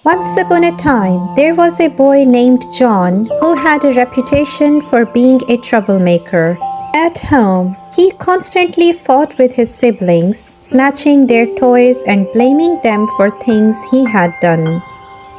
Once upon a time, there was a boy named John who had a reputation for being a troublemaker. At home, he constantly fought with his siblings, snatching their toys and blaming them for things he had done.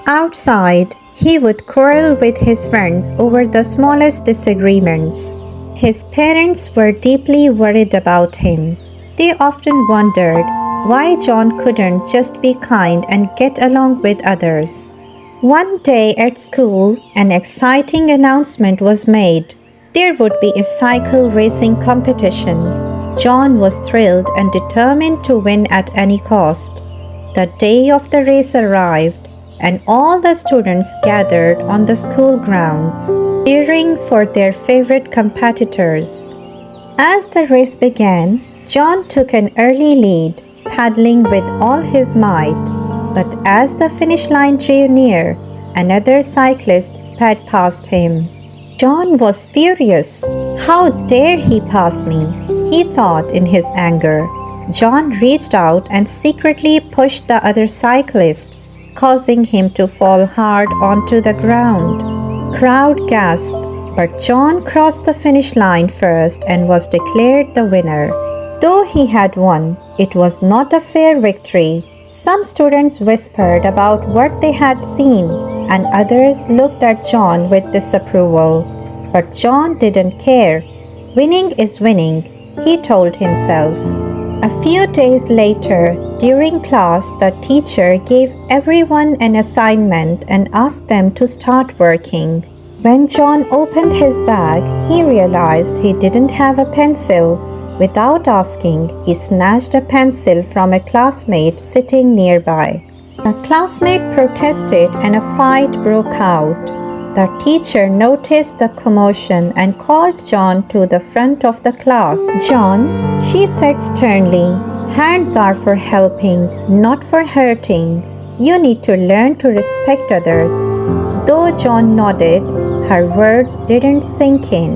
Outside, he would quarrel with his friends over the smallest disagreements. His parents were deeply worried about him. They often wondered why John couldn't just be kind and get along with others. One day at school, an exciting announcement was made. There would be a cycle racing competition. John was thrilled and determined to win at any cost. The day of the race arrived, and all the students gathered on the school grounds, cheering for their favorite competitors. As the race began, John took an early lead, paddling with all his might. But as the finish line drew near, another cyclist sped past him. John was furious. How dare he pass me? He thought in his anger. John reached out and secretly pushed the other cyclist, causing him to fall hard onto the ground. Crowd gasped, but John crossed the finish line first and was declared the winner. Though he had won, it was not a fair victory. Some students whispered about what they had seen, and others looked at John with disapproval. But John didn't care. Winning is winning, he told himself. A few days later, during class, the teacher gave everyone an assignment and asked them to start working. When John opened his bag, he realized he didn't have a pencil. Without asking, he snatched a pencil from a classmate sitting nearby. The classmate protested and a fight broke out. The teacher noticed the commotion and called John to the front of the class. "John," she said sternly, "hands are for helping, not for hurting. You need to learn to respect others." Though John nodded, her words didn't sink in.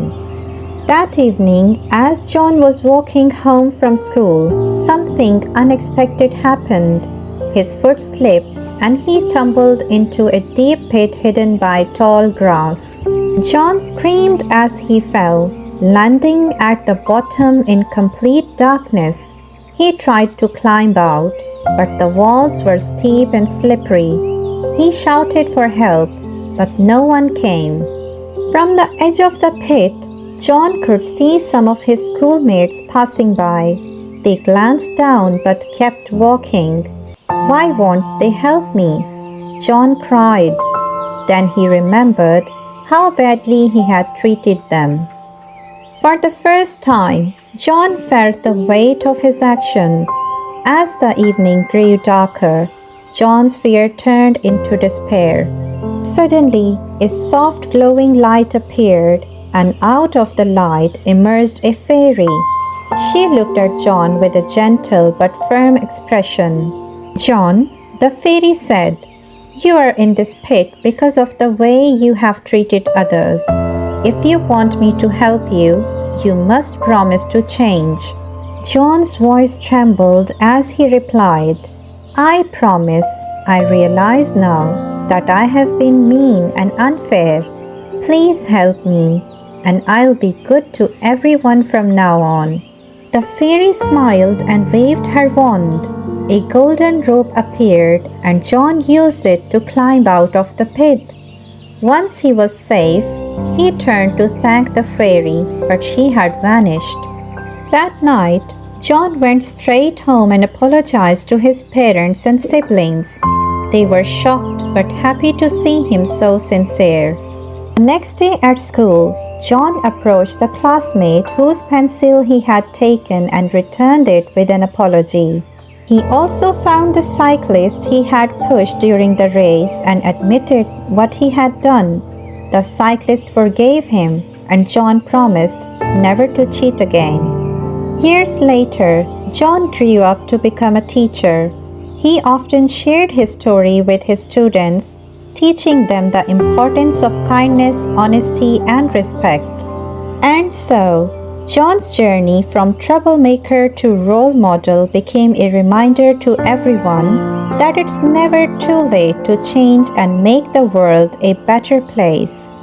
That evening, as John was walking home from school, something unexpected happened. His foot slipped and he tumbled into a deep pit hidden by tall grass. John screamed as he fell, landing at the bottom in complete darkness. He tried to climb out, but the walls were steep and slippery. He shouted for help, but no one came. From the edge of the pit, John could see some of his schoolmates passing by. They glanced down but kept walking. "Why won't they help me?" John cried. Then he remembered how badly he had treated them. For the first time, John felt the weight of his actions. As the evening grew darker, John's fear turned into despair. Suddenly, a soft glowing light appeared, and out of the light emerged a fairy. She looked at John with a gentle but firm expression. "John," the fairy said, "you are in this pit because of the way you have treated others. If you want me to help you, you must promise to change." John's voice trembled as he replied, "I promise. I realize now that I have been mean and unfair. Please help me, and I'll be good to everyone from now on." The fairy smiled and waved her wand. A golden rope appeared, and John used it to climb out of the pit. Once he was safe, he turned to thank the fairy, but she had vanished. That night, John went straight home and apologized to his parents and siblings. They were shocked but happy to see him so sincere. The next day at school, John approached the classmate whose pencil he had taken and returned it with an apology. He also found the cyclist he had pushed during the race and admitted what he had done. The cyclist forgave him, and John promised never to cheat again. Years later, John grew up to become a teacher. He often shared his story with his students, teaching them the importance of kindness, honesty, and respect. And so, John's journey from troublemaker to role model became a reminder to everyone that it's never too late to change and make the world a better place.